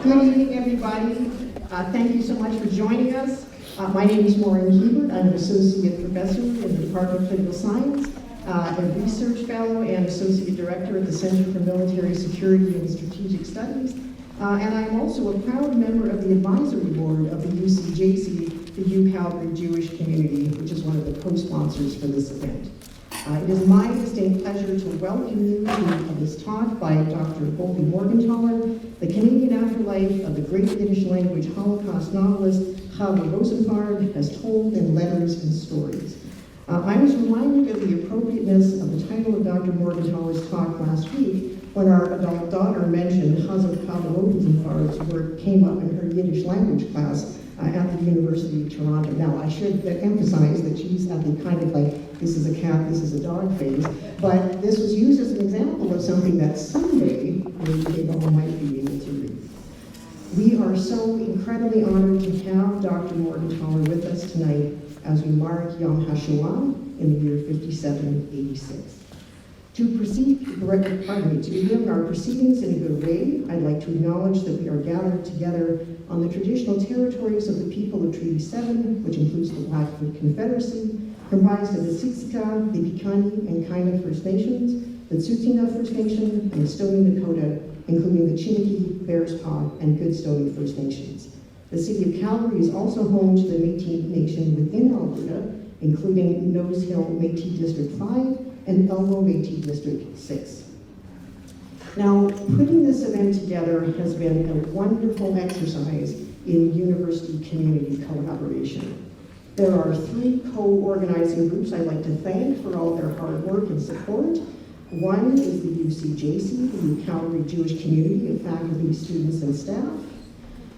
Good evening, everybody. Thank you so much for joining us. My name is Maureen Hebert. I'm an associate professor in the Department of Political Science, a research fellow and associate director at the Center for Military Security and Strategic Studies. And I'm also a proud member of the advisory board of the UCJC, the U Calgary Jewish Community, which is one of the co-sponsors for this event. It is my distinct pleasure to welcome you to this talk by Dr. Goldie Morgentaler, the Canadian afterlife of the great Yiddish-language Holocaust novelist Chava Rosenfarb, as told in letters and stories. I was reminded of the appropriateness of the title of Dr. Morgentaler's talk last week when our adult daughter mentioned Chava Rosenfarb's work came up in her Yiddish language class at the University of Toronto. Now, I should emphasize that she's at the kind of like, this is a cat, this is a dog phase, but this was used as an example of something that someday maybe they all might be able to read. We are so incredibly honored to have Dr. Morgentaler with us tonight as we mark Yom HaShoah in the year 5786. To begin our proceedings in a good way, I'd like to acknowledge that we are gathered together on the traditional territories of the people of Treaty 7, which includes the Blackfoot Confederacy, comprised of the Siksika, the Piikani, and Kainai First Nations, the Tsuut'ina First Nation, and Stoney Nakoda, including the Chiniki, Bearspaw, and Goodstoney First Nations. The city of Calgary is also home to the Métis Nation within Alberta, including Nose Hill Métis District 5 and Elmo Métis District 6. Now, putting this event together has been a wonderful exercise in university community collaboration. There are 3 co-organizing groups I'd like to thank for all their hard work and support. One is the UCJC, the Calgary Jewish Community of faculty, students, and staff.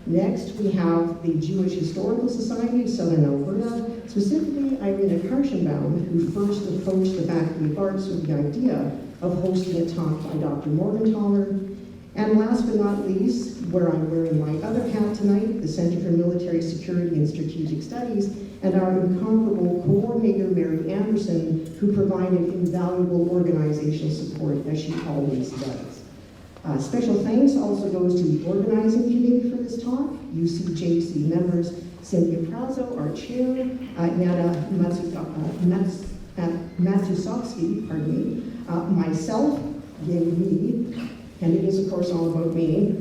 Next, we have the Jewish Historical Society of Southern Alberta, specifically Irina Karchenbaum, who first approached the Faculty of Arts with the idea of hosting a talk by Dr. Morgentaler. And last but not least, where I'm wearing my other hat tonight, the Center for Military Security and Strategic Studies, and our incomparable coordinator, Mary Anderson, who provided invaluable organizational support, as she always does. Special thanks also goes to the organizing committee for this talk, UCJC members Cynthia Prazo, our chair, Nana Matusovsky, myself, yay me, and it is of course all about me,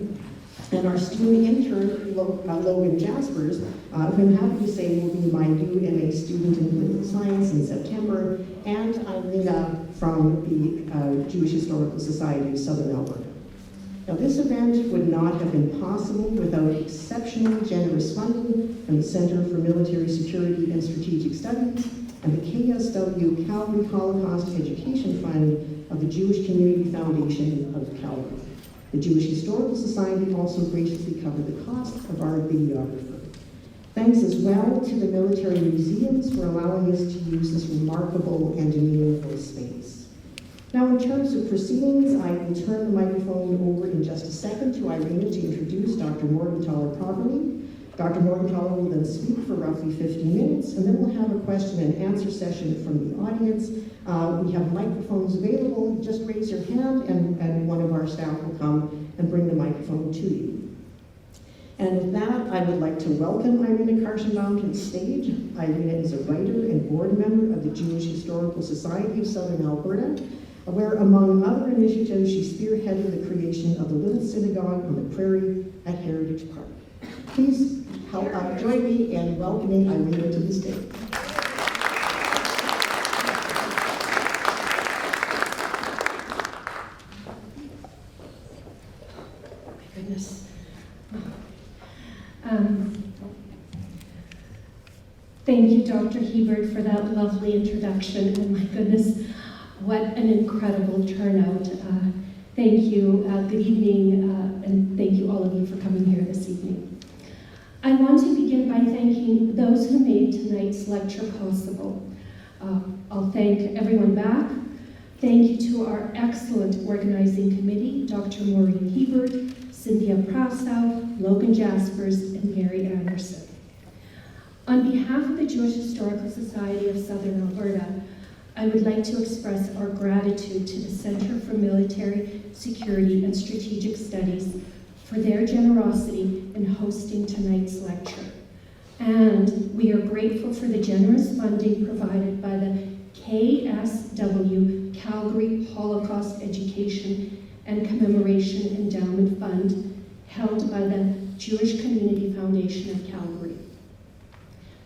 and our student intern, Logan Jaspers, who I'm happy to say will be my new MA student in political science in September, and Irina from the Jewish Historical Society of Southern Alberta. Now, this event would not have been possible without exceptionally generous funding from the Center for Military Security and Strategic Studies and the KSW Calgary Holocaust Education Fund of the Jewish Community Foundation of Calgary. The Jewish Historical Society also graciously covered the cost of our videographer. Thanks as well to the military museums for allowing us to use this remarkable and meaningful space. Now, in terms of proceedings, I will turn the microphone over in just a second to Irina to introduce Dr. Morgentaler properly. Dr. Morgentaler will then speak for roughly 15 minutes, and then we'll have a question and answer session from the audience. We have microphones available. Just raise your hand, and one of our staff will come and bring the microphone to you. And with that, I would like to welcome Irina Karchenbaum to the stage. Irina is a writer and board member of the Jewish Historical Society of Southern Alberta, where, among other initiatives, she spearheaded the creation of the Little Synagogue on the Prairie at Heritage Park. Please help join me in welcoming Irina to the stage. My goodness. Thank you, Dr. Hebert, for that lovely introduction, and my goodness, what an incredible turnout. Thank you, good evening, and thank you all of you for coming here this evening. I want to begin by thanking those who made tonight's lecture possible. I'll thank everyone back. Thank you to our excellent organizing committee, Dr. Maureen Hebert, Cynthia Prasow, Logan Jaspers, and Mary Anderson. On behalf of the Jewish Historical Society of Southern Alberta, I would like to express our gratitude to the Center for Military Security and Strategic Studies for their generosity in hosting tonight's lecture. And we are grateful for the generous funding provided by the KSW, Calgary Holocaust Education and Commemoration Endowment Fund, held by the Jewish Community Foundation of Calgary.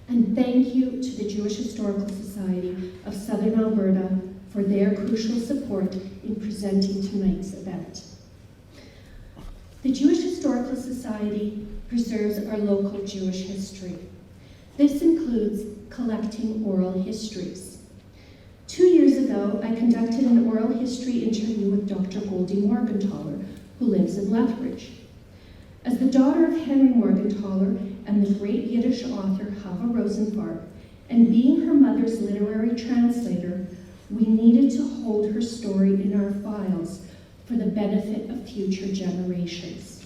And thank you to the Jewish Historical Society of Southern Alberta for their crucial support in presenting tonight's event. The Jewish Historical Society preserves our local Jewish history. This includes collecting oral histories. 2 years ago, I conducted an oral history interview with Dr. Goldie Morgentaler, who lives in Lethbridge. As the daughter of Henry Morgentaler and the great Yiddish author Chava Rosenfarb, and being her mother's literary translator, we needed to hold her story in our files for the benefit of future generations.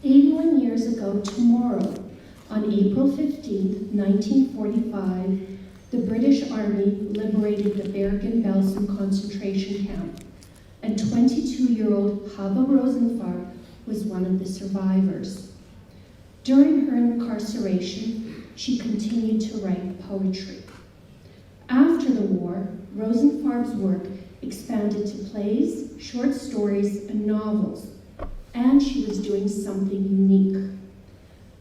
81 years ago tomorrow, on April 15, 1945, the British Army liberated the Bergen-Belsen concentration camp, and 22-year-old Chava Rosenfarb was one of the survivors. During her incarceration, she continued to write poetry. After the war, Rosenfarb's work expanded to plays, short stories, and novels, and she was doing something unique.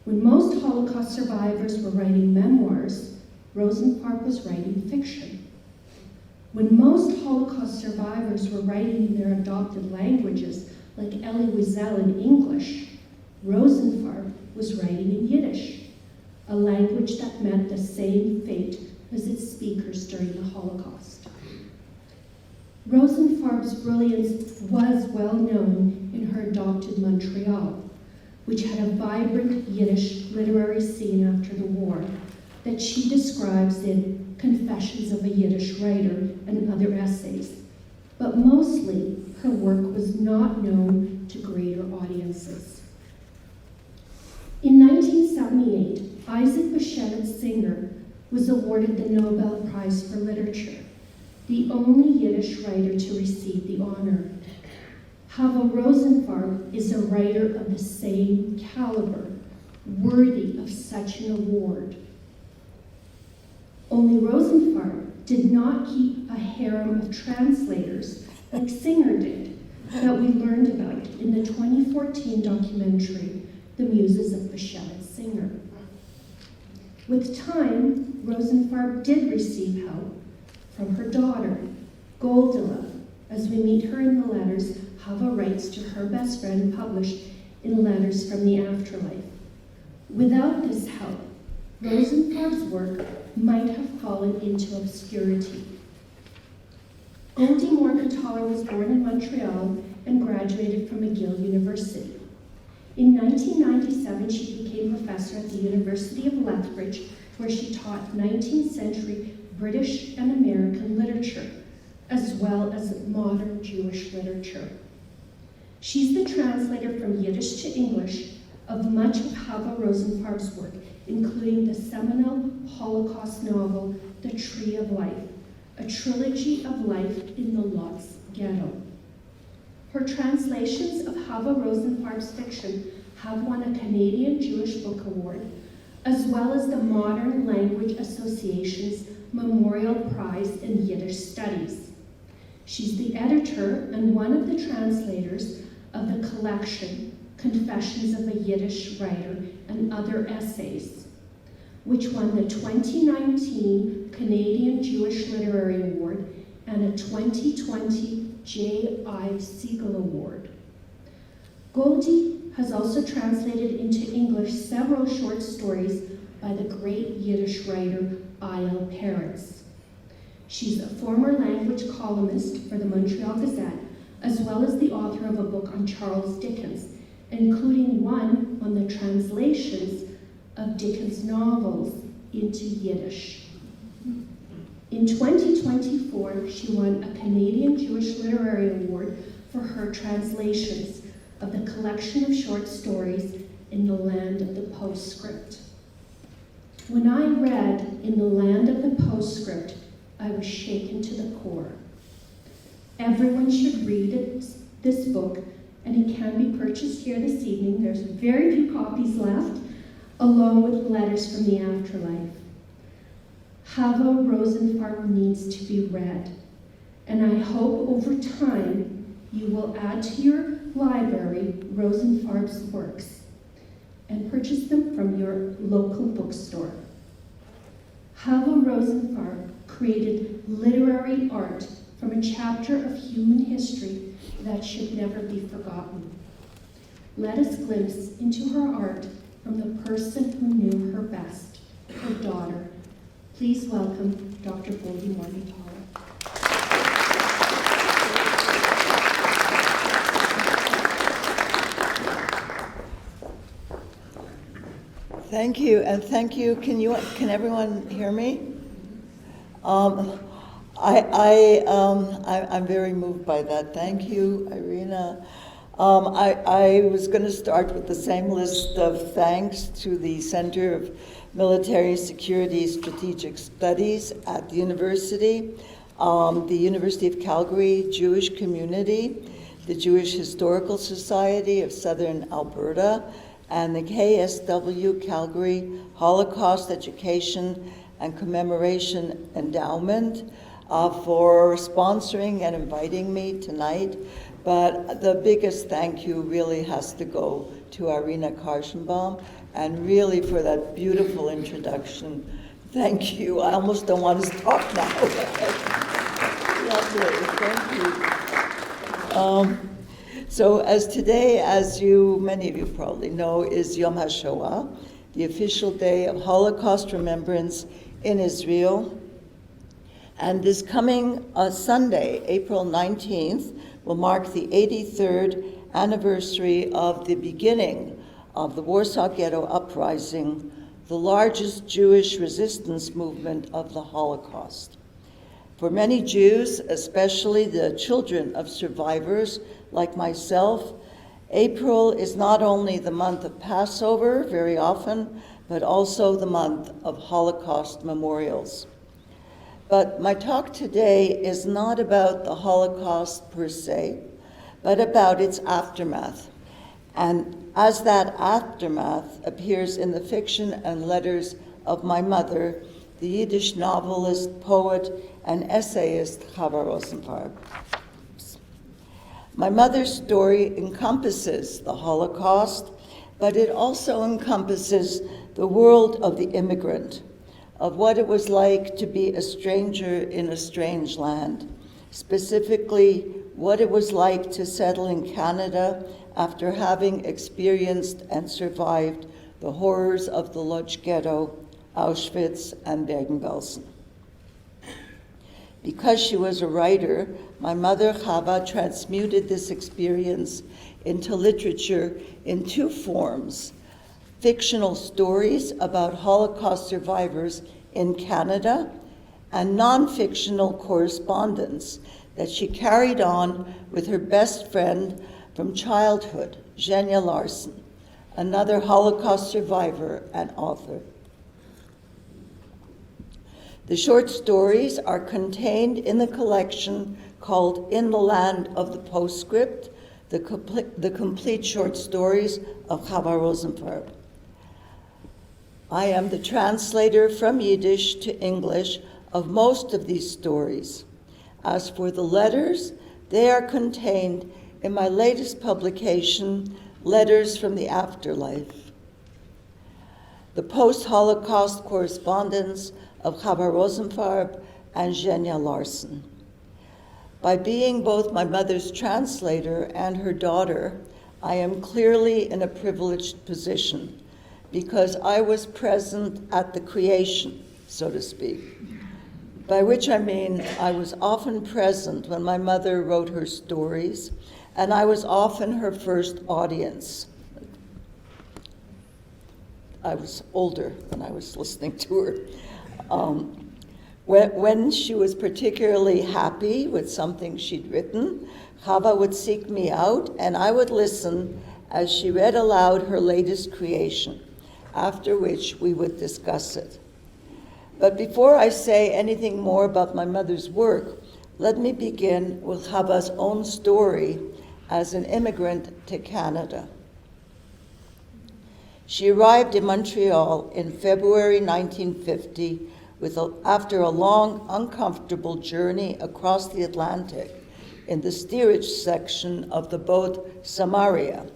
When most Holocaust survivors were writing memoirs, Rosenfarb was writing fiction. When most Holocaust survivors were writing in their adopted languages, like Elie Wiesel in English, Rosenfarb was writing in Yiddish, a language that meant the same fate as its speakers during the Holocaust. Rosenfarb's brilliance was well known in her adopted Montreal, which had a vibrant Yiddish literary scene after the war that she describes in Confessions of a Yiddish Writer and other essays. But mostly, her work was not known to greater audiences. In 1978, Isaac Bashevis Singer was awarded the Nobel Prize for Literature, the only Yiddish writer to receive the honor. Chava Rosenfarb is a writer of the same caliber, worthy of such an award. Only Rosenfarb did not keep a harem of translators like Singer did, that we learned about in the 2014 documentary, The Muses of Bashevis Singer. With time, Rosenfarb did receive help from her daughter, Goldie, as we meet her in the letters Chava writes to her best friend, published in Letters from the Afterlife. Without this help, Rosenfarb's work might have fallen into obscurity. Goldie Morgentaler was born in Montreal and graduated from McGill University. In 1997, she became professor at the University of Lethbridge, where she taught 19th century British and American literature, as well as modern Jewish literature. She's the translator from Yiddish to English of much of Chava Rosenfarb's work, including the seminal Holocaust novel, The Tree of Life, a trilogy of life in the Lodz Ghetto. Her translations of Chava Rosenfarb's fiction have won a Canadian Jewish Book Award, as well as the Modern Language Association's Memorial Prize in Yiddish Studies. She's the editor and one of the translators of the collection Confessions of a Yiddish Writer and Other Essays, which won the 2019 Canadian Jewish Literary Award and a 2020 J.I. Siegel Award. Goldie has also translated into English several short stories by the great Yiddish writer I.L. Peretz. She's a former language columnist for the Montreal Gazette, as well as the author of a book on Charles Dickens, including one on the translations of Dickens' novels into Yiddish. In 2024, she won a Canadian Jewish Literary Award for her translations of the collection of short stories In the Land of the Postscript. When I read In the Land of the Postscript, I was shaken to the core. Everyone should read this book and it can be purchased here this evening. There's very few copies left, along with letters from the afterlife. Chava Rosenfarb needs to be read, and I hope over time you will add to your library Rosenfarb's works and purchase them from your local bookstore. Chava Rosenfarb created literary art from a chapter of human history that should never be forgotten. Let us glimpse into her art from the person who knew her best, her daughter. Please welcome Dr. Goldie Morgentaler. Thank you, and thank you. Can everyone hear me? I'm very moved by that. Thank you, Irina. I was going to start with the same list of thanks to the Center of Military Security Strategic Studies at the University, the University of Calgary Jewish Community, the Jewish Historical Society of Southern Alberta, and the KSW Calgary Holocaust Education and Commemoration Endowment for sponsoring and inviting me tonight. But the biggest thank you really has to go to Irina Karstenbaum, and really for that beautiful introduction. Thank you. I almost don't want to stop now. Lovely, thank you. So as today, as many of you probably know, is Yom HaShoah, the official day of Holocaust remembrance in Israel. And this coming Sunday, April 19th, will mark the 83rd anniversary of the beginning of the Warsaw Ghetto Uprising, the largest Jewish resistance movement of the Holocaust. For many Jews, especially the children of survivors like myself, April is not only the month of Passover very often, but also the month of Holocaust memorials. But my talk today is not about the Holocaust per se, but about its aftermath. And as that aftermath appears in the fiction and letters of my mother, the Yiddish novelist, poet, and essayist Chava Rosenfarb. My mother's story encompasses the Holocaust, but it also encompasses the world of the immigrant, of what it was like to be a stranger in a strange land, specifically what it was like to settle in Canada after having experienced and survived the horrors of the Lodz Ghetto, Auschwitz, and Bergen-Belsen. Because she was a writer, my mother Chava transmuted this experience into literature in two forms: fictional stories about Holocaust survivors in Canada, and non-fictional correspondence that she carried on with her best friend from childhood, Zhenya Larson, another Holocaust survivor and author. The short stories are contained in the collection called In the Land of the Postscript, the complete short stories of Chava Rosenfarb. I am the translator from Yiddish to English of most of these stories. As for the letters, they are contained in my latest publication, Letters from the Afterlife. The post-Holocaust correspondence of Chava Rosenfarb and Zhenya Larson. By being both my mother's translator and her daughter, I am clearly in a privileged position because I was present at the creation, so to speak. By which I mean I was often present when my mother wrote her stories, and I was often her first audience. I was older when I was listening to her. When she was particularly happy with something she'd written, Chava would seek me out, and I would listen as she read aloud her latest creation, after which we would discuss it. But before I say anything more about my mother's work, let me begin with Chava's own story as an immigrant to Canada. She arrived in Montreal in February 1950 after a long, uncomfortable journey across the Atlantic in the steerage section of the boat Samaria.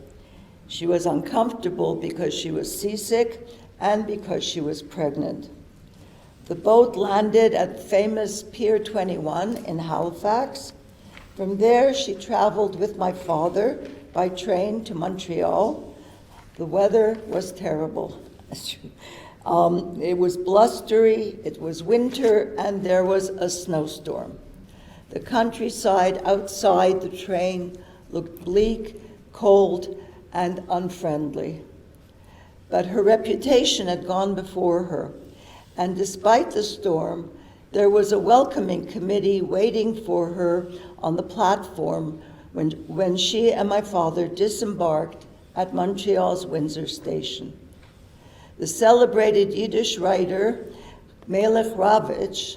She was uncomfortable because she was seasick and because she was pregnant. The boat landed at famous Pier 21 in Halifax. From there, she traveled with my father by train to Montreal. The weather was terrible. It was blustery, it was winter, and there was a snowstorm. The countryside outside the train looked bleak, cold, and unfriendly. But her reputation had gone before her, and despite the storm, there was a welcoming committee waiting for her on the platform when she and my father disembarked at Montreal's Windsor Station. The celebrated Yiddish writer Melech Ravitch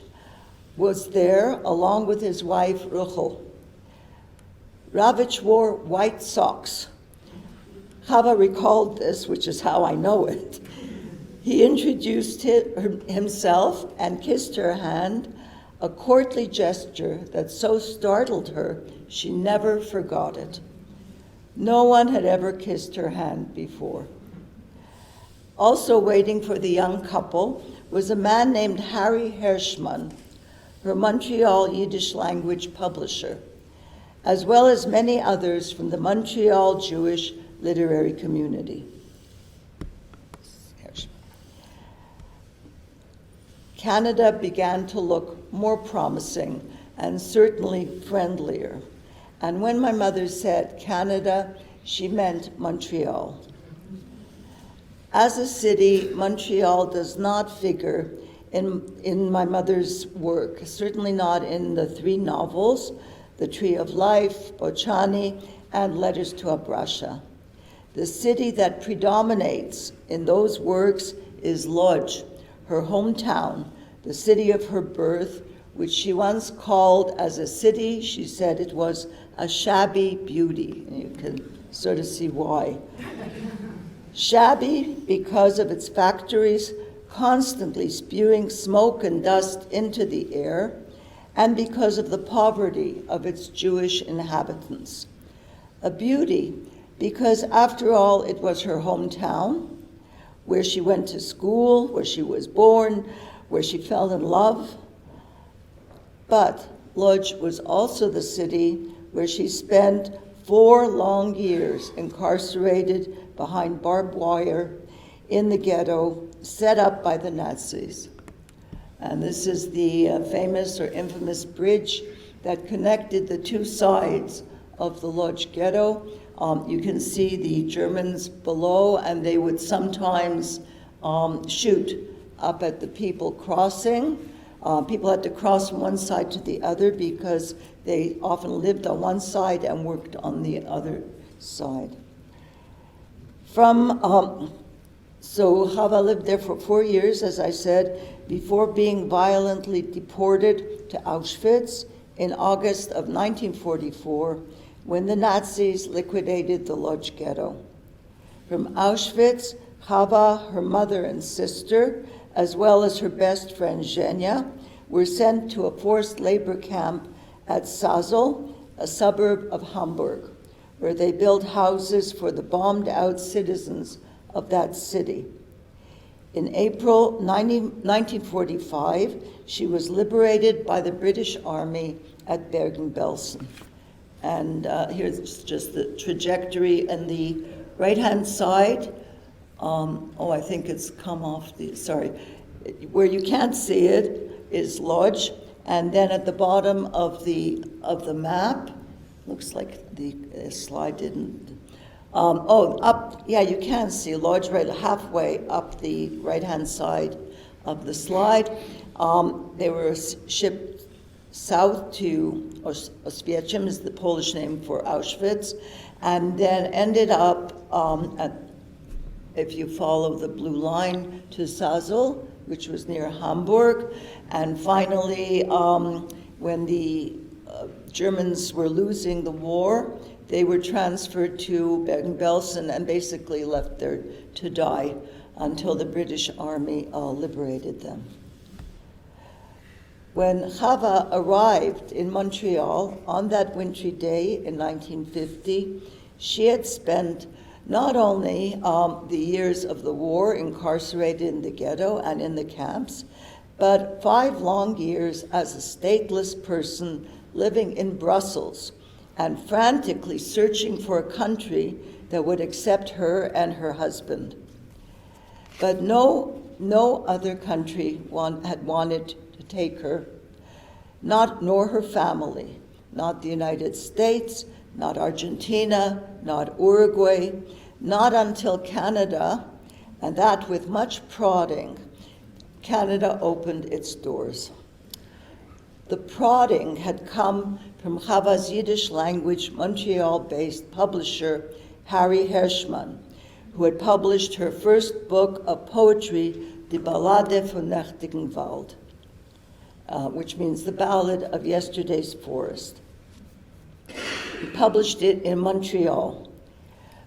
was there along with his wife Ruchel. Ravitch wore white socks. Chava recalled this, which is how I know it. He introduced himself and kissed her hand, a courtly gesture that so startled her she never forgot it. No one had ever kissed her hand before. Also waiting for the young couple was a man named Harry Hirschman, her Montreal Yiddish-language publisher, as well as many others from the Montreal Jewish literary community. Canada began to look more promising and certainly friendlier. And when my mother said Canada, she meant Montreal. As a city, Montreal does not figure in my mother's work, certainly not in the three novels, The Tree of Life, Bochani, and Letters to Abrasha. The city that predominates in those works is Lodz, her hometown, the city of her birth, which she once called as a city, she said it was a shabby beauty. And you can sort of see why. Shabby because of its factories constantly spewing smoke and dust into the air, and because of the poverty of its Jewish inhabitants. A beauty because, after all, it was her hometown, where she went to school, where she was born, where she fell in love. But Lodz was also the city where she spent 4 long years incarcerated behind barbed wire in the ghetto set up by the Nazis. And this is the famous or infamous bridge that connected the two sides of the Lodz Ghetto. You can see the Germans below, and they would sometimes shoot up at the people crossing. People had to cross from one side to the other because they often lived on one side and worked on the other side. So Chava lived there for 4 years, as I said, before being violently deported to Auschwitz in August of 1944, when the Nazis liquidated the Lodz Ghetto. From Auschwitz, Chava, her mother and sister, as well as her best friend Zhenya, were sent to a forced labor camp at Sasel, a suburb of Hamburg, where they built houses for the bombed-out citizens of that city. In April 1945, she was liberated by the British Army at Bergen-Belsen. And here's just the trajectory. And the right-hand side, I think it's come off where you can't see it is Lodz, and then at the bottom of the map, looks like the slide didn't. You can see Lodz right halfway up the right-hand side of the slide. They were shipped south to Auschwitz, is the Polish name for Auschwitz, and then ended up if you follow the blue line, to Sasel, which was near Hamburg. And finally, when the Germans were losing the war, they were transferred to Bergen-Belsen and basically left there to die until the British Army liberated them. When Chava arrived in Montreal on that wintry day in 1950, she had spent not only the years of the war incarcerated in the ghetto and in the camps, but 5 long years as a stateless person living in Brussels and frantically searching for a country that would accept her and her husband. But no other country had wanted to take her, nor her family, not the United States, not Argentina, not Uruguay, not until Canada, and that with much prodding, Canada opened its doors. The prodding had come from Chava's Yiddish-language Montreal-based publisher, Harry Herschmann, who had published her first book of poetry, Die Ballade von Nächtigen Wald, which means the Ballad of Yesterday's Forest. He published it in Montreal.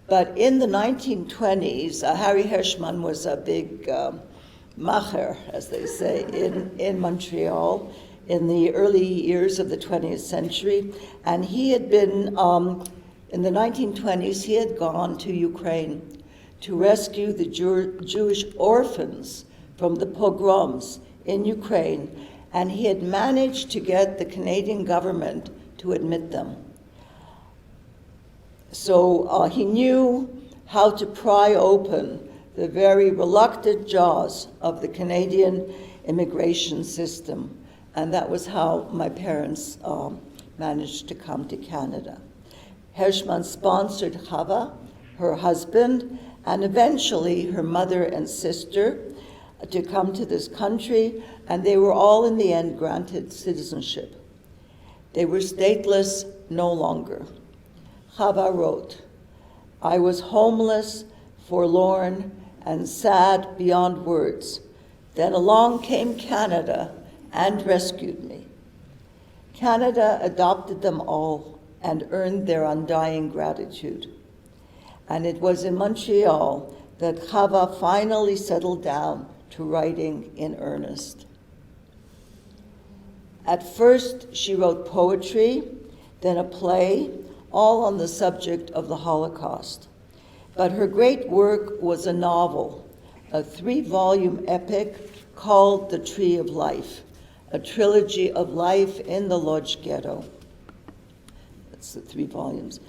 But in the 1920s, Harry Herschmann was a big macher, as they say, in Montreal in the early years of the 20th century. And he had been, in the 1920s, he had gone to Ukraine to rescue the Jewish orphans from the pogroms in Ukraine, and he had managed to get the Canadian government to admit them. So he knew how to pry open the very reluctant jaws of the Canadian immigration system, and that was how my parents managed to come to Canada. Herschmann sponsored Chava, her husband, and eventually her mother and sister to come to this country, and they were all in the end granted citizenship. They were stateless no longer. Chava wrote, "I was homeless, forlorn, and sad beyond words. Then along came Canada and rescued me. Canada adopted them all and earned their undying gratitude. And it was in Montreal that Chava finally settled down to writing in earnest. At first, she wrote poetry, then a play, all on the subject of the Holocaust. But her great work was a novel, a 3-volume epic called The Tree of Life, a trilogy of life in the Lodz Ghetto. That's the 3 volumes.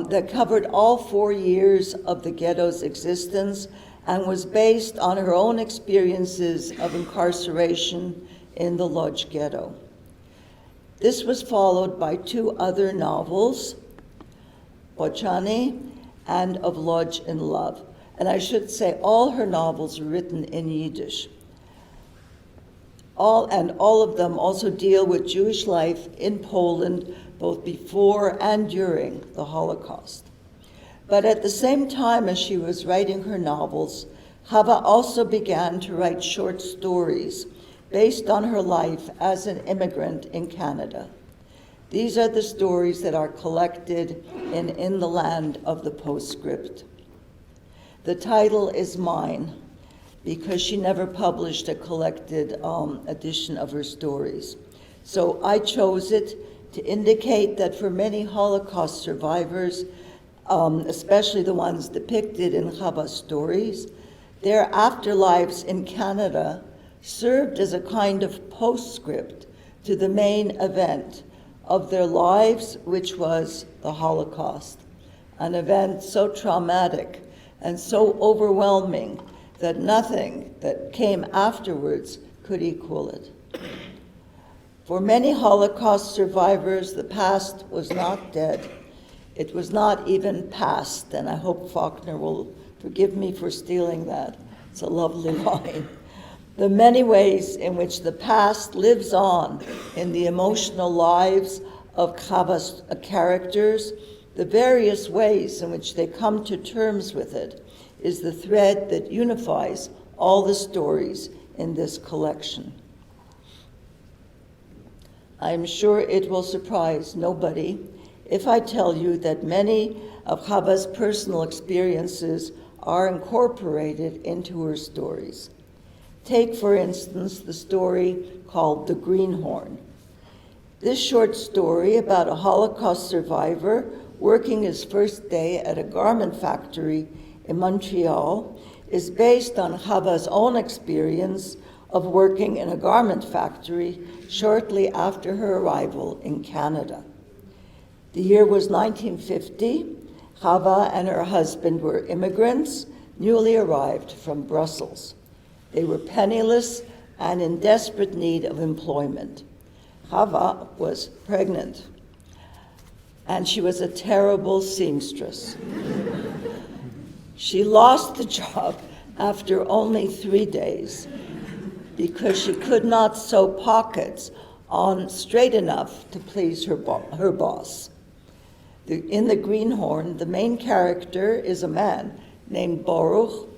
That covered all 4 years of the ghetto's existence and was based on her own experiences of incarceration in the Lodz Ghetto. This was followed by 2 other novels, Ochani and Of Lodz in Love. And I should say all her novels are written in Yiddish. All of them also deal with Jewish life in Poland, both before and during the Holocaust. But at the same time as she was writing her novels, Chava also began to write short stories based on her life as an immigrant in Canada. These are the stories that are collected in the Land of the Postscript. The title is mine because she never published a collected edition of her stories. So I chose it to indicate that for many Holocaust survivors, especially the ones depicted in Chava's stories, their afterlives in Canada served as a kind of postscript to the main event of their lives, which was the Holocaust, an event so traumatic and so overwhelming that nothing that came afterwards could equal it. For many Holocaust survivors, the past was not dead. It was not even past, and I hope Faulkner will forgive me for stealing that. It's a lovely line. The many ways in which the past lives on in the emotional lives of Chava's characters, the various ways in which they come to terms with it, is the thread that unifies all the stories in this collection. I'm sure it will surprise nobody if I tell you that many of Chava's personal experiences are incorporated into her stories. Take, for instance, the story called The Greenhorn. This short story about a Holocaust survivor working his first day at a garment factory in Montreal is based on Chava's own experience of working in a garment factory shortly after her arrival in Canada. The year was 1950. Chava and her husband were immigrants, newly arrived from Brussels. They were penniless and in desperate need of employment. Chava was pregnant, and she was a terrible seamstress. She lost the job after only 3 days because she could not sew pockets on straight enough to please her boss. In The Greenhorn, the main character is a man named Baruch,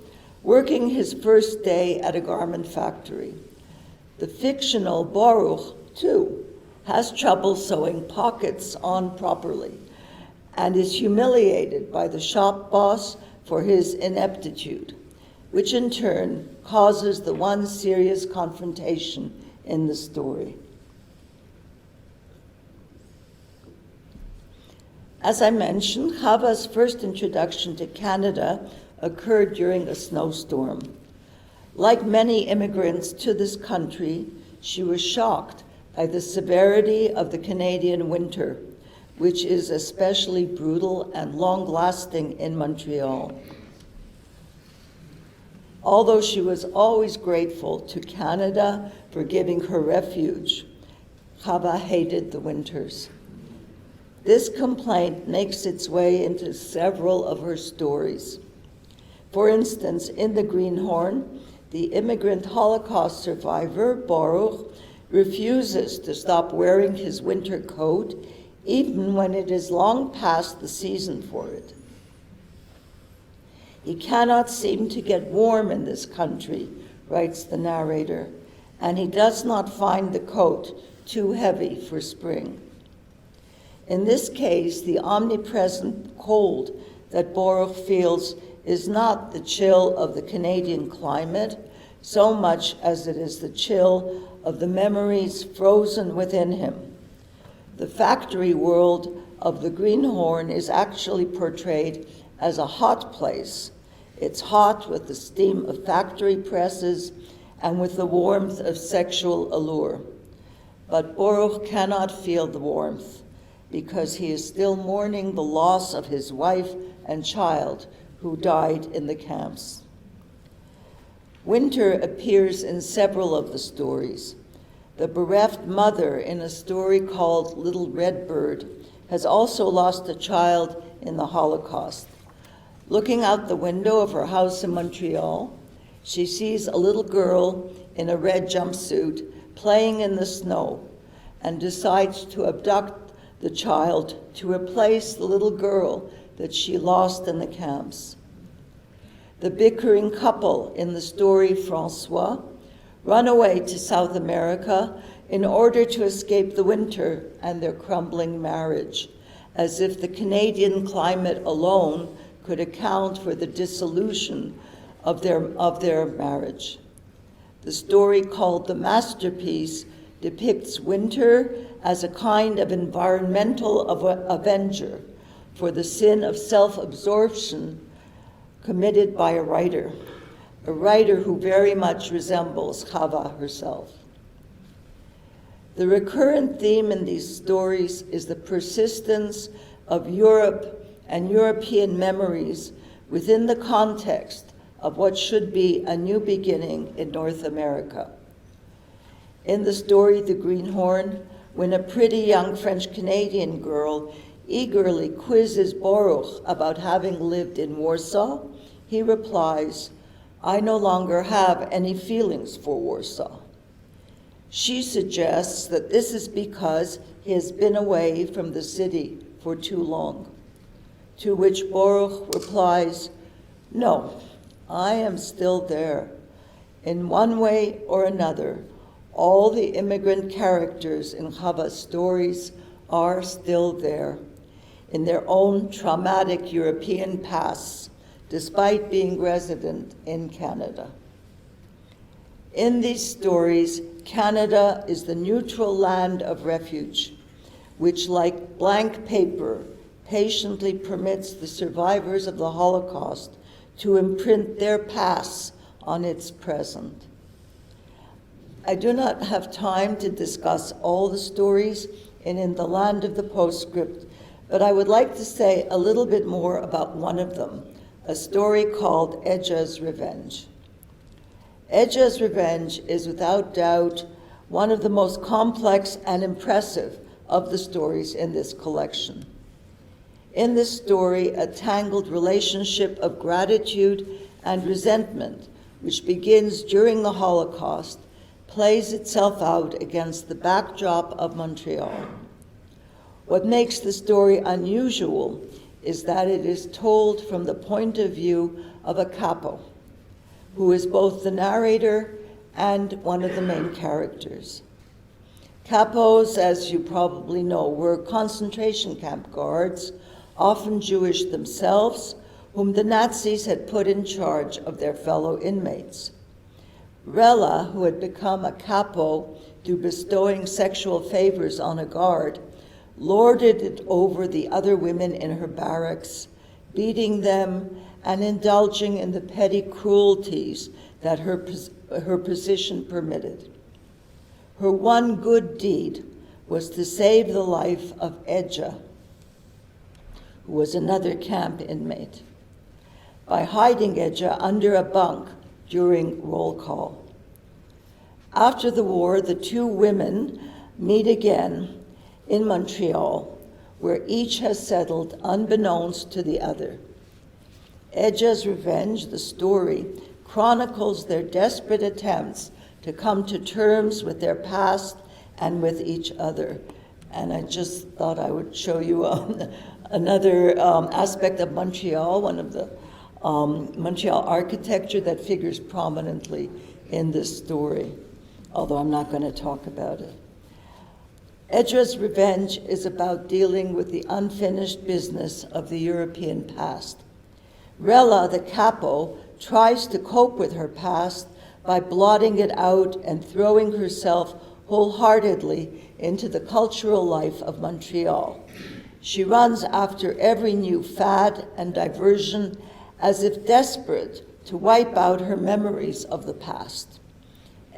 working his first day at a garment factory. The fictional Baruch, too, has trouble sewing pockets on properly and is humiliated by the shop boss for his ineptitude, which in turn causes the one serious confrontation in the story. As I mentioned, Chava's first introduction to Canada occurred during a snowstorm. Like many immigrants to this country, she was shocked by the severity of the Canadian winter, which is especially brutal and long-lasting in Montreal. Although she was always grateful to Canada for giving her refuge, Chava hated the winters. This complaint makes its way into several of her stories. For instance, in The Greenhorn, the immigrant Holocaust survivor, Baruch, refuses to stop wearing his winter coat even when it is long past the season for it. He cannot seem to get warm in this country, writes the narrator, and he does not find the coat too heavy for spring. In this case, the omnipresent cold that Baruch feels is not the chill of the Canadian climate so much as it is the chill of the memories frozen within him. The factory world of The Greenhorn is actually portrayed as a hot place. It's hot with the steam of factory presses and with the warmth of sexual allure. But Baruch cannot feel the warmth because he is still mourning the loss of his wife and child who died in the camps. Winter appears in several of the stories. The bereft mother in a story called Little Red Bird has also lost a child in the Holocaust. Looking out the window of her house in Montreal, she sees a little girl in a red jumpsuit playing in the snow and decides to abduct the child to replace the little girl that she lost in the camps. The bickering couple in the story Francois run away to South America in order to escape the winter and their crumbling marriage, as if the Canadian climate alone could account for the dissolution of their marriage. The story called The Masterpiece depicts winter as a kind of environmental avenger for the sin of self-absorption committed by a writer who very much resembles Chava herself. The recurrent theme in these stories is the persistence of Europe and European memories within the context of what should be a new beginning in North America. In the story The Greenhorn, when a pretty young French-Canadian girl eagerly quizzes Baruch about having lived in Warsaw, he replies, "I no longer have any feelings for Warsaw." She suggests that this is because he has been away from the city for too long, to which Baruch replies, "No, I am still there. In one way or another, all the immigrant characters in Chava's stories are still there. in their own traumatic European pasts, despite being resident in Canada. In these stories, Canada is the neutral land of refuge, which, like blank paper, patiently permits the survivors of the Holocaust to imprint their pasts on its present. I do not have time to discuss all the stories in the land of the postscript, but I would like to say a little bit more about one of them, a story called Edja's Revenge. Edja's Revenge is without doubt one of the most complex and impressive of the stories in this collection. In this story, a tangled relationship of gratitude and resentment, which begins during the Holocaust, plays itself out against the backdrop of Montreal. What makes the story unusual is that it is told from the point of view of a capo, who is both the narrator and one of the main characters. Capos, as you probably know, were concentration camp guards, often Jewish themselves, whom the Nazis had put in charge of their fellow inmates. Rella, who had become a capo through bestowing sexual favors on a guard, lorded it over the other women in her barracks, beating them and indulging in the petty cruelties that her position permitted. Her one good deed was to save the life of Edja, who was another camp inmate, by hiding Edja under a bunk during roll call. After the war, the two women meet again in Montreal, where each has settled unbeknownst to the other. Edja's Revenge, the story, chronicles their desperate attempts to come to terms with their past and with each other. And I just thought I would show you another aspect of Montreal, one of the Montreal architecture that figures prominently in this story, although I'm not going to talk about it. Edja's Revenge is about dealing with the unfinished business of the European past. Rella, the capo, tries to cope with her past by blotting it out and throwing herself wholeheartedly into the cultural life of Montreal. She runs after every new fad and diversion as if desperate to wipe out her memories of the past.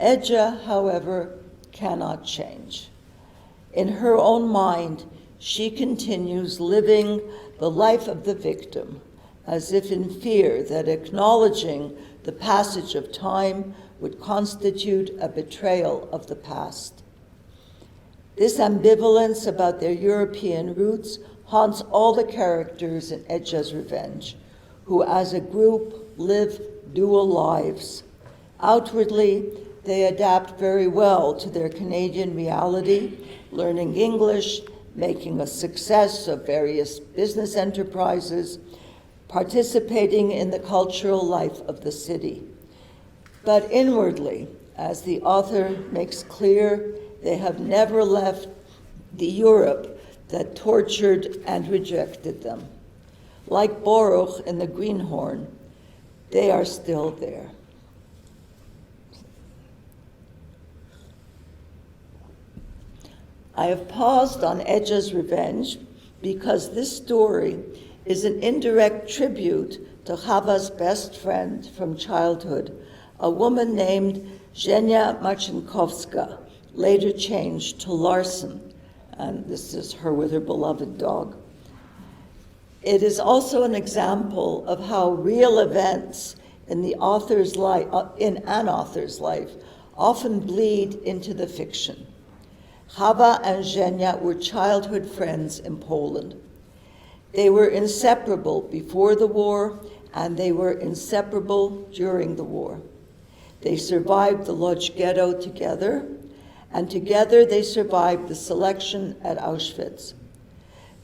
Edja, however, cannot change. In her own mind, she continues living the life of the victim, as if in fear that acknowledging the passage of time would constitute a betrayal of the past. This ambivalence about their European roots haunts all the characters in Edja's Revenge, who as a group live dual lives. Outwardly, they adapt very well to their Canadian reality, learning English, making a success of various business enterprises, participating in the cultural life of the city. But inwardly, as the author makes clear, they have never left the Europe that tortured and rejected them. Like Baruch in the Greenhorn, they are still there. I have paused on Edja's Revenge because this story is an indirect tribute to Chava's best friend from childhood, a woman named Zhenya Marchinkovska, later changed to Larson, and this is her with her beloved dog. It is also an example of how real events in an author's life often bleed into the fiction. Chava and Zhenya were childhood friends in Poland. They were inseparable before the war, and they were inseparable during the war. They survived the Lodz Ghetto together, and together they survived the selection at Auschwitz.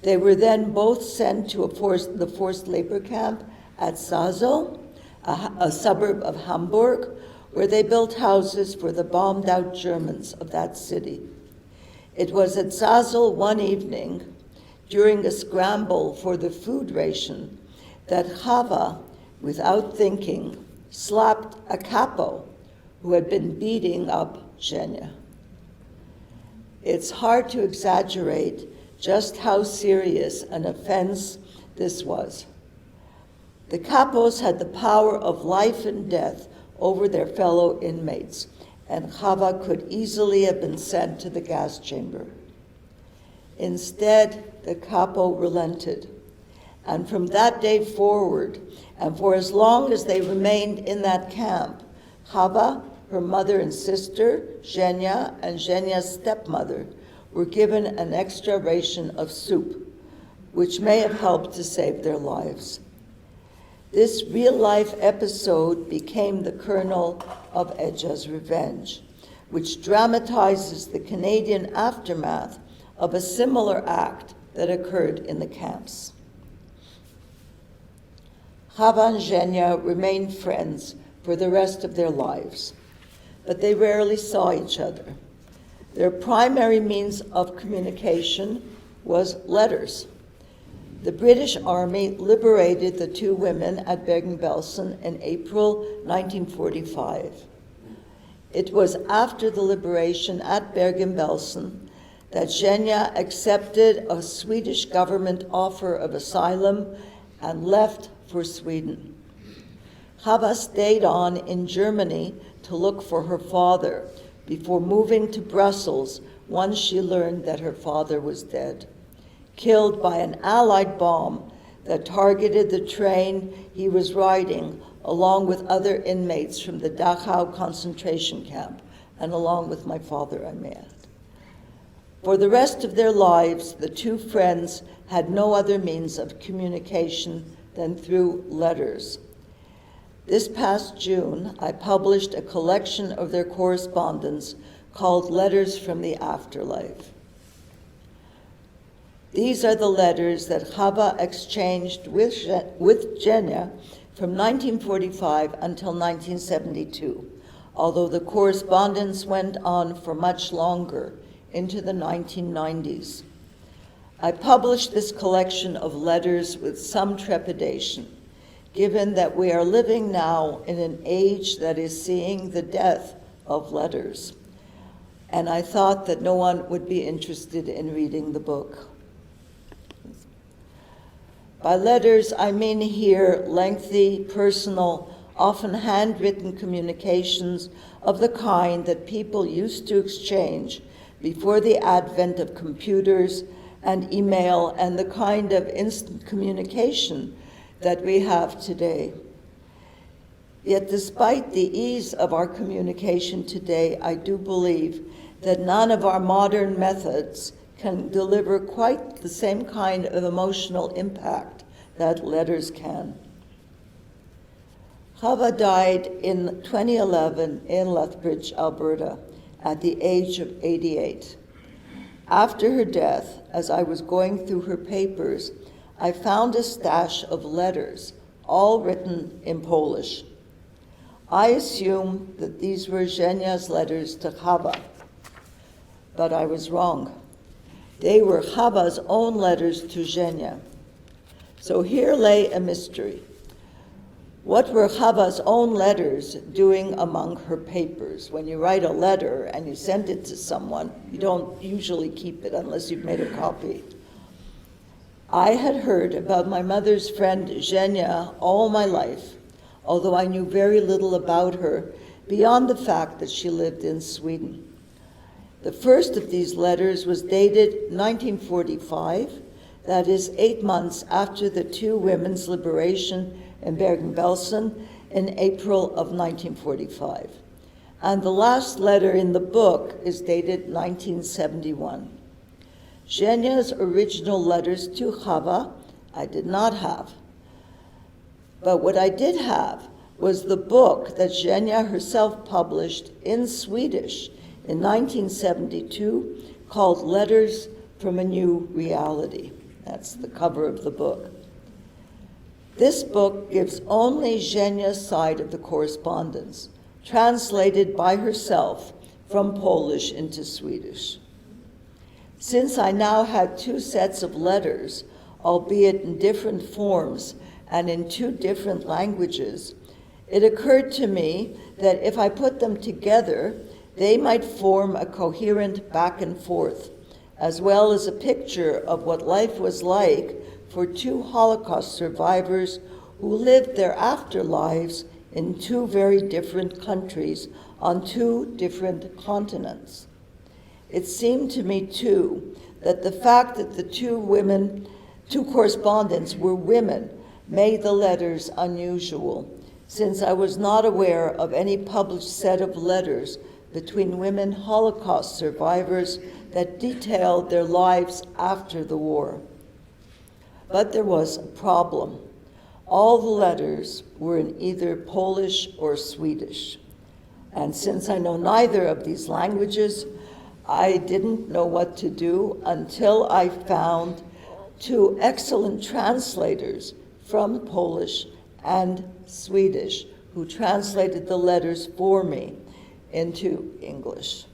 They were then both sent to the forced labor camp at Sasel, a suburb of Hamburg, where they built houses for the bombed-out Germans of that city. It was at Sasel one evening, during a scramble for the food ration that Chava, without thinking, slapped a capo who had been beating up Zhenya. It's hard to exaggerate just how serious an offense this was. The capos had the power of life and death over their fellow inmates, and Chava could easily have been sent to the gas chamber. Instead, the capo relented, and from that day forward, and for as long as they remained in that camp, Chava, her mother and sister, Zhenya, and Zhenya's stepmother were given an extra ration of soup, which may have helped to save their lives. This real-life episode became the kernel of Edja's Revenge, which dramatizes the Canadian aftermath of a similar act that occurred in the camps. Chava and Zhenya remained friends for the rest of their lives, but they rarely saw each other. Their primary means of communication was letters. The British Army liberated the two women at Bergen-Belsen in April 1945. It was after the liberation at Bergen-Belsen that Zhenya accepted a Swedish government offer of asylum and left for Sweden. Chava stayed on in Germany to look for her father before moving to Brussels once she learned that her father was dead, killed by an Allied bomb that targeted the train he was riding along with other inmates from the Dachau concentration camp, and along with my father, I may add. For the rest of their lives, the two friends had no other means of communication than through letters. This past June, I published a collection of their correspondence called Letters from the Afterlife. These are the letters that Chava exchanged with Zhenya from 1945 until 1972, although the correspondence went on for much longer, into the 1990s. I published this collection of letters with some trepidation, given that we are living now in an age that is seeing the death of letters. And I thought that no one would be interested in reading the book. By letters, I mean here lengthy, personal, often handwritten communications of the kind that people used to exchange before the advent of computers and email and the kind of instant communication that we have today. Yet despite the ease of our communication today, I do believe that none of our modern methods can deliver quite the same kind of emotional impact that letters can. Chava died in 2011 in Lethbridge, Alberta, at the age of 88. After her death, as I was going through her papers, I found a stash of letters, all written in Polish. I assumed that these were Zhenya's letters to Chava, but I was wrong. They were Chava's own letters to Zhenya. So here lay a mystery. What were Chava's own letters doing among her papers? When you write a letter and you send it to someone, you don't usually keep it unless you've made a copy. I had heard about my mother's friend Zhenya all my life, although I knew very little about her beyond the fact that she lived in Sweden. The first of these letters was dated 1945, that is 8 months after the two women's liberation in Bergen-Belsen in April of 1945. And the last letter in the book is dated 1971. Zhenya's original letters to Chava I did not have. But what I did have was the book that Zhenya herself published in Swedish in 1972 called Letters from a New Reality. That's the cover of the book. This book gives only Zhenya's side of the correspondence, translated by herself from Polish into Swedish. Since I now had two sets of letters, albeit in different forms and in two different languages, it occurred to me that if I put them together, they might form a coherent back and forth, as well as a picture of what life was like for two Holocaust survivors who lived their afterlives in two very different countries on two different continents. It seemed to me, too, that the fact that the two correspondents were women made the letters unusual, since I was not aware of any published set of letters between women Holocaust survivors that detailed their lives after the war. But there was a problem. All the letters were in either Polish or Swedish. And since I know neither of these languages, I didn't know what to do until I found two excellent translators from Polish and Swedish who translated the letters for me into English.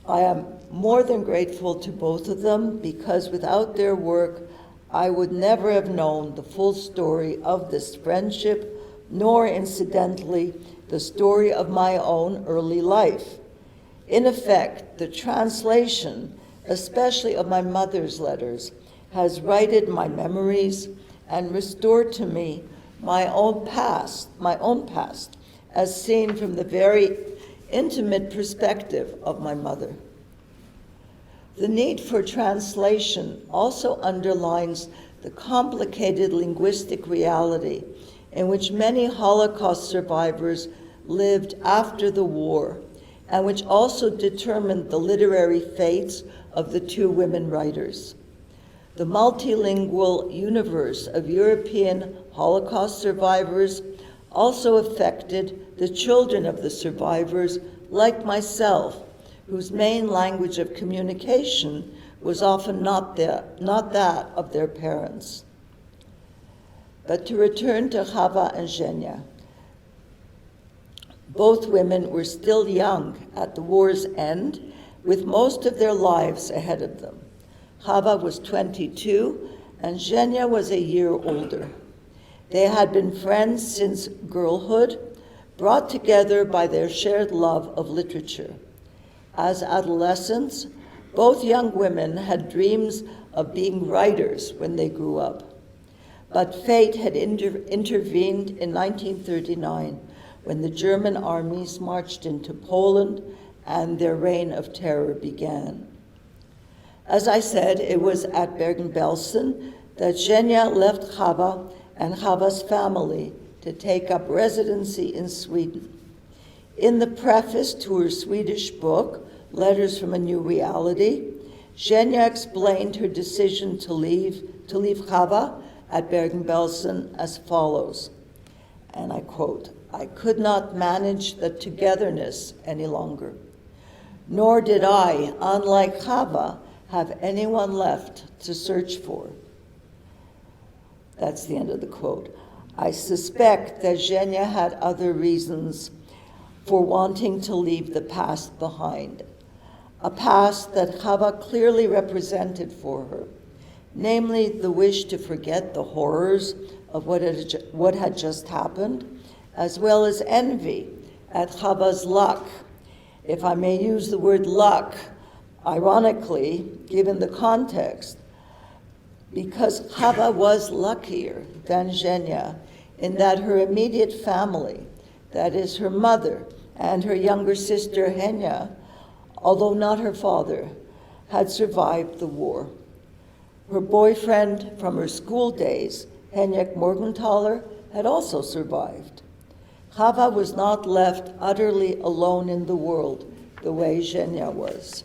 I am more than grateful to both of them, because without their work, I would never have known the full story of this friendship, nor incidentally, the story of my own early life. In effect, the translation, especially of my mother's letters, has righted my memories and restored to me my own past, as seen from the very intimate perspective of my mother. The need for translation also underlines the complicated linguistic reality in which many Holocaust survivors lived after the war, and which also determined the literary fates of the two women writers. The multilingual universe of European Holocaust survivors also affected the children of the survivors, like myself, whose main language of communication was often not that of their parents. But to return to Chava and Zhenya, both women were still young at the war's end, with most of their lives ahead of them. Chava was 22, and Zhenya was a year older. They had been friends since girlhood, brought together by their shared love of literature. As adolescents, both young women had dreams of being writers when they grew up. But fate had intervened in 1939, when the German armies marched into Poland and their reign of terror began. As I said, it was at Bergen-Belsen that Zhenya left Chava and Chava's family to take up residency in Sweden. In the preface to her Swedish book, Letters from a New Reality, Zhenya explained her decision to leave Chava at Bergen-Belsen as follows, and I quote, "I could not manage the togetherness any longer, nor did I, unlike Chava, have anyone left to search for." That's the end of the quote. I suspect that Zhenya had other reasons for wanting to leave the past behind, a past that Chava clearly represented for her, namely the wish to forget the horrors of what had just happened, as well as envy at Chava's luck, if I may use the word luck, ironically, given the context, because Chava was luckier than Zhenya in that her immediate family, that is her mother and her younger sister Henya, although not her father, had survived the war. Her boyfriend from her school days, Goldie Morgentaler, had also survived. Chava was not left utterly alone in the world the way Zhenya was.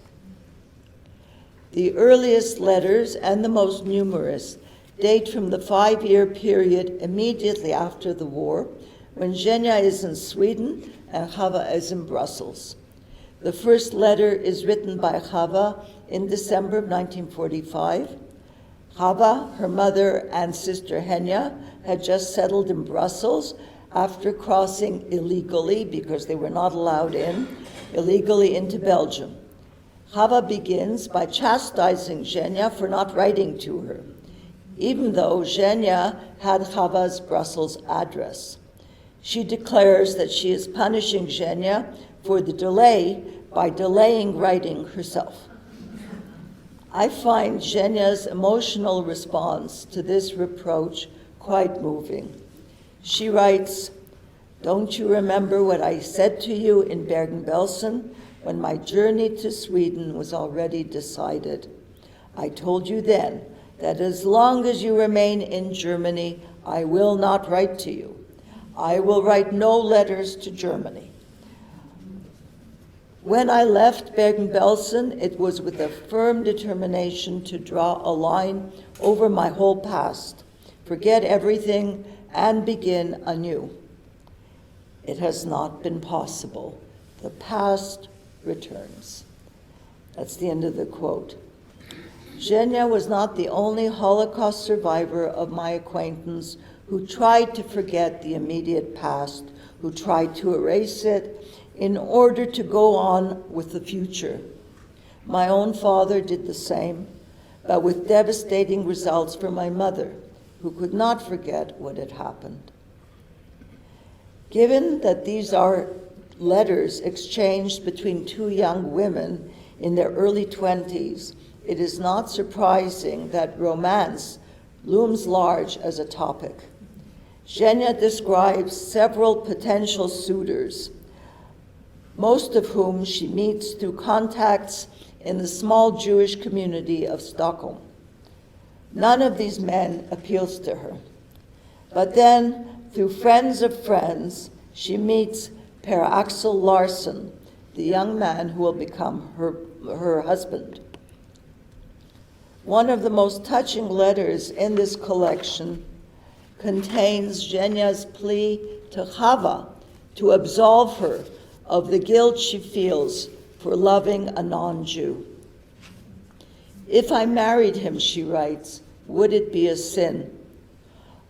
The earliest letters, and the most numerous, date from the 5-year period immediately after the war, when Zhenya is in Sweden and Chava is in Brussels. The first letter is written by Chava in December of 1945. Chava, her mother, and sister Henya had just settled in Brussels after crossing illegally, because they were not allowed in, illegally into Belgium. Chava begins by chastising Zhenya for not writing to her, even though Zhenya had Chava's Brussels address. She declares that she is punishing Zhenya for the delay by delaying writing herself. I find Zhenya's emotional response to this reproach quite moving. She writes, "Don't you remember what I said to you in Bergen-Belsen when my journey to Sweden was already decided? I told you then that as long as you remain in Germany, I will not write to you. I will write no letters to Germany." When I left Bergen-Belsen, it was with a firm determination to draw a line over my whole past, forget everything, and begin anew. It has not been possible. The past returns. That's the end of the quote. Zhenya was not the only Holocaust survivor of my acquaintance who tried to forget the immediate past, who tried to erase it in order to go on with the future. My own father did the same, but with devastating results for my mother, who could not forget what had happened. Given that these are letters exchanged between two young women in their early 20s, it is not surprising that romance looms large as a topic. Zhenya describes several potential suitors, most of whom she meets through contacts in the small Jewish community of Stockholm. None of these men appeals to her. But then, through friends of friends, she meets Per Axel Larsen, the young man who will become her husband. One of the most touching letters in this collection contains Zhenya's plea to Chava to absolve her of the guilt she feels for loving a non-Jew. "If I married him," she writes, "would it be a sin?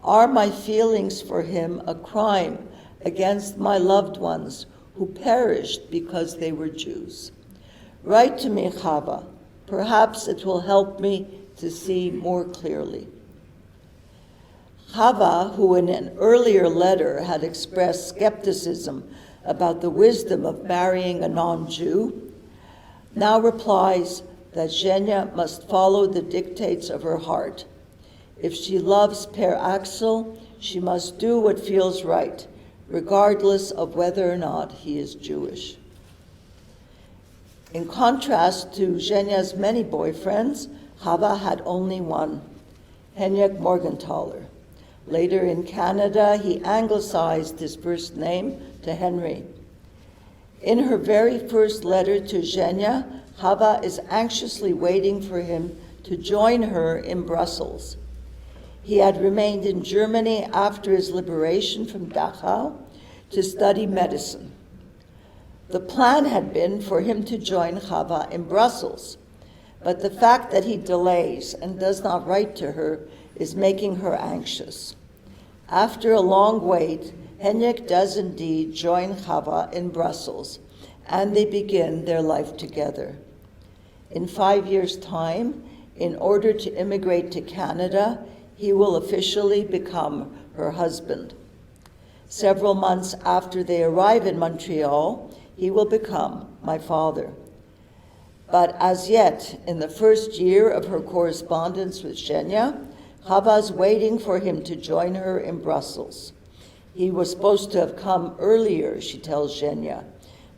Are my feelings for him a crime against my loved ones who perished because they were Jews? Write to me, Chava. Perhaps it will help me to see more clearly." Chava, who in an earlier letter had expressed skepticism about the wisdom of marrying a non-Jew, now replies that Zhenya must follow the dictates of her heart. If she loves Per Axel, she must do what feels right, regardless of whether or not he is Jewish. In contrast to Zhenya's many boyfriends, Chava had only one, Henrik Morgentaler. Later in Canada, he anglicized his first name to Henry. In her very first letter to Zhenya, Chava is anxiously waiting for him to join her in Brussels. He had remained in Germany after his liberation from Dachau to study medicine. The plan had been for him to join Chava in Brussels, but the fact that he delays and does not write to her is making her anxious. After a long wait, Henrik does indeed join Chava in Brussels, and they begin their life together. In 5 years' time, in order to immigrate to Canada, he will officially become her husband. Several months after they arrive in Montreal, he will become my father. But as yet, in the first year of her correspondence with Zhenya, Chava's waiting for him to join her in Brussels. He was supposed to have come earlier, she tells Zhenya,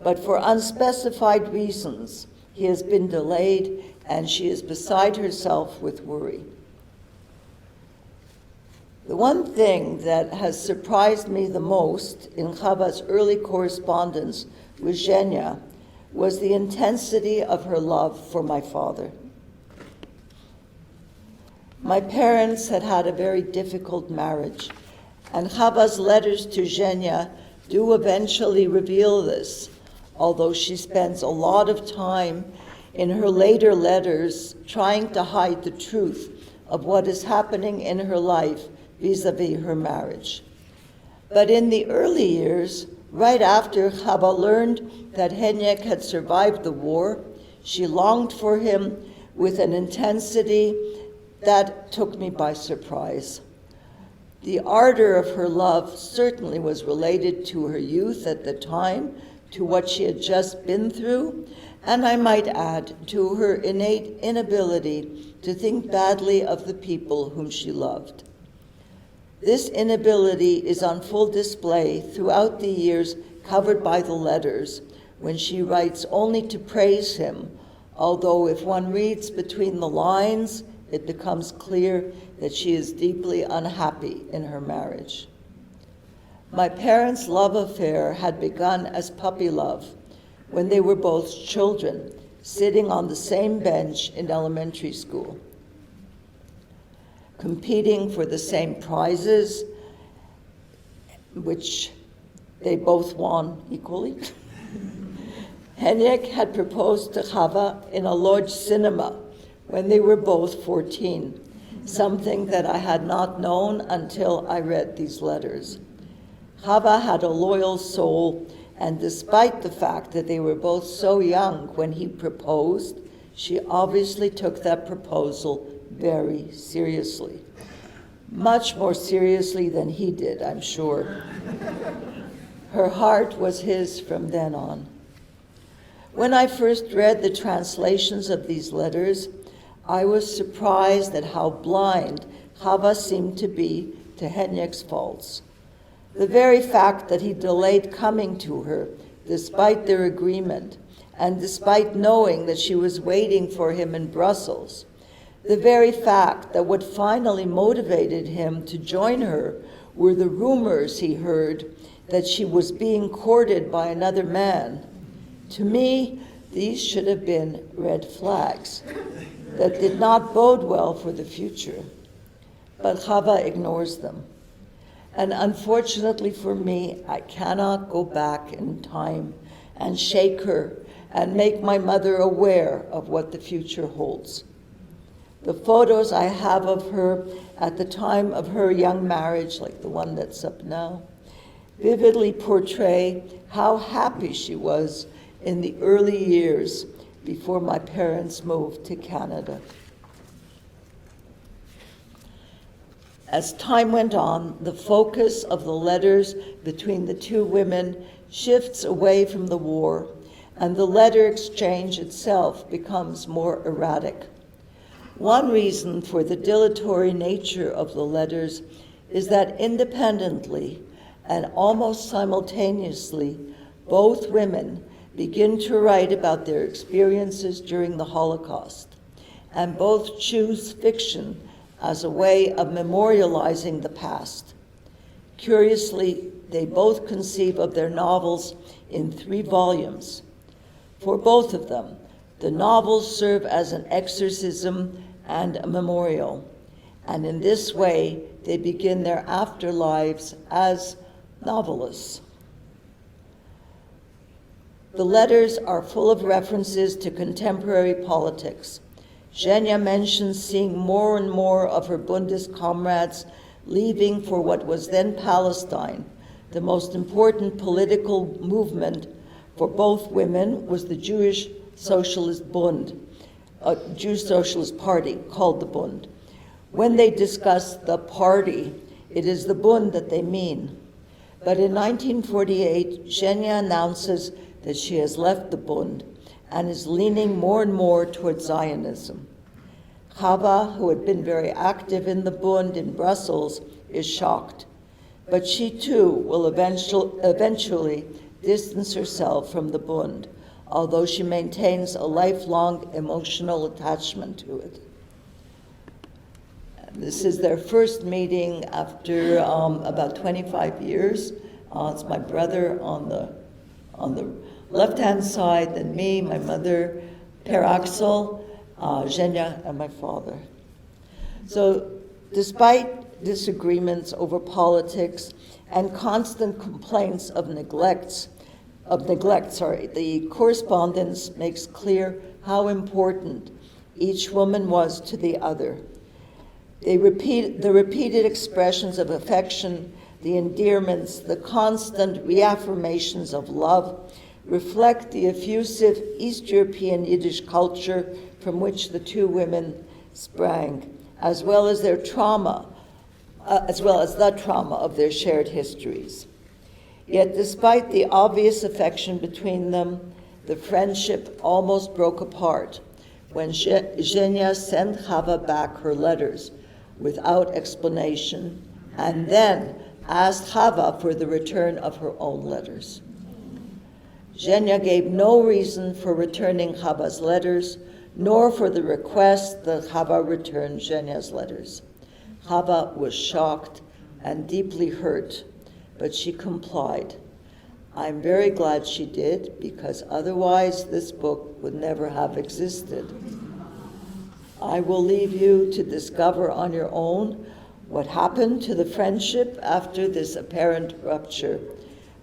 but for unspecified reasons, he has been delayed, and she is beside herself with worry. The one thing that has surprised me the most in Chava's early correspondence with Zhenya was the intensity of her love for my father. My parents had had a very difficult marriage, and Chava's letters to Zhenya do eventually reveal this, although she spends a lot of time in her later letters trying to hide the truth of what is happening in her life vis-a-vis her marriage. But in the early years, right after Chava learned that Henrik had survived the war, She longed for him with an intensity that took me by surprise. The ardor of her love certainly was related to her youth at the time, to what she had just been through, and I might add, to her innate inability to think badly of the people whom she loved. This inability is on full display throughout the years covered by the letters, when she writes only to praise him, although if one reads between the lines, it becomes clear that she is deeply unhappy in her marriage. My parents' love affair had begun as puppy love when they were both children, sitting on the same bench in elementary school, competing for the same prizes, which they both won equally. Henrik had proposed to Chava in a Lodz cinema when they were both 14, something that I had not known until I read these letters. Chava had a loyal soul, and despite the fact that they were both so young when he proposed, she obviously took that proposal very seriously. Much more seriously than he did, I'm sure. Her heart was his from then on. When I first read the translations of these letters, I was surprised at how blind Chava seemed to be to Henrik's faults. The very fact that he delayed coming to her, despite their agreement, and despite knowing that she was waiting for him in Brussels, the very fact that what finally motivated him to join her were the rumors he heard that she was being courted by another man, to me, these should have been red flags that did not bode well for the future. But Chava ignores them. And unfortunately for me, I cannot go back in time and shake her and make my mother aware of what the future holds. The photos I have of her at the time of her young marriage, like the one that's up now, vividly portray how happy she was in the early years before my parents moved to Canada. As time went on, the focus of the letters between the two women shifts away from the war, and the letter exchange itself becomes more erratic. One reason for the dilatory nature of the letters is that independently and almost simultaneously, both women begin to write about their experiences during the Holocaust, and both choose fiction as a way of memorializing the past. Curiously, they both conceive of their novels in 3 volumes. For both of them, the novels serve as an exorcism and a memorial, and in this way, they begin their afterlives as novelists. The letters are full of references to contemporary politics. Zhenya mentions seeing more and more of her Bundist comrades leaving for what was then Palestine. The most important political movement for both women was the Jewish Socialist Bund, a Jewish Socialist Party called the Bund. When they discuss the party, it is the Bund that they mean. But in 1948, Zhenya announces that she has left the Bund and is leaning more and more towards Zionism. Chava, who had been very active in the Bund in Brussels, is shocked. But she too will eventually distance herself from the Bund, although she maintains a lifelong emotional attachment to it. This is their first meeting after about 25 years. It's my brother on the left-hand side, then me, my mother, Per Axel, Zhenya, and my father. So despite disagreements over politics and constant complaints of neglect, the correspondence makes clear how important each woman was to the other. The repeated expressions of affection, the endearments, the constant reaffirmations of love reflect the effusive East European Yiddish culture from which the two women sprang, as well as the trauma of their shared histories. Yet despite the obvious affection between them, the friendship almost broke apart when Zhenya sent Chava back her letters without explanation, and then asked Chava for the return of her own letters. Zhenya gave no reason for returning Chava's letters, nor for the request that Chava return Zhenya's letters. Chava was shocked and deeply hurt, but she complied. I'm very glad she did, because otherwise this book would never have existed. I will leave you to discover on your own what happened to the friendship after this apparent rupture,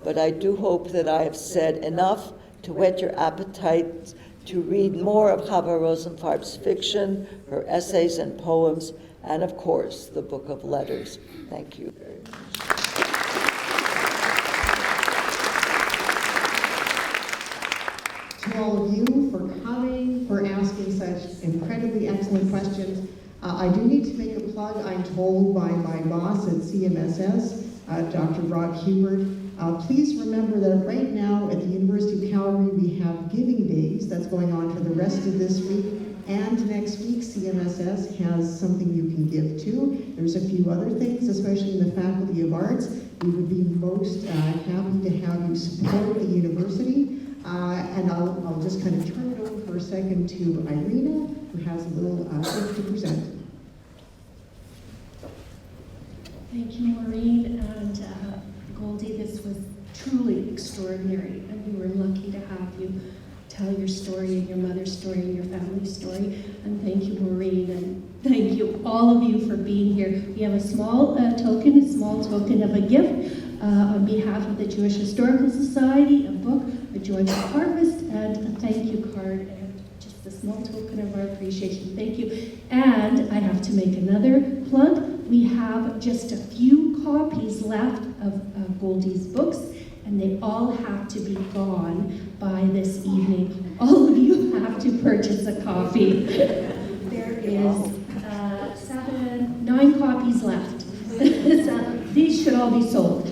but I do hope that I have said enough to whet your appetite to read more of Chava Rosenfarb's fiction, her essays and poems, and of course, the Book of Letters. Thank you very much. To all of you for coming, for asking such incredibly excellent questions. I do need to make a plug. I'm told by my boss at CMSS, Dr. Brock Hubert. Please remember that right now at the University of Calgary, we have giving days that's going on for the rest of this week. And next week, CMSS has something you can give to. There's a few other things, especially in the Faculty of Arts. We would be most happy to have you support the university. And I'll just kind of turn it over for a second to Irina, who has a little gift to present. Thank you, Maureen and Goldie. This was truly extraordinary, and we were lucky to have you tell your story and your mother's story and your family's story. And thank you, Maureen, and thank you, all of you, for being here. We have a small token of a gift on behalf of the Jewish Historical Society, a book, A Joyful Harvest, and a thank you card, and just a small token of our appreciation. Thank you. And I have to make another plug. We have just a few copies left of Goldie's books, and they all have to be gone by this evening. All of you have to purchase a copy. There is 9 copies left. So these should all be sold.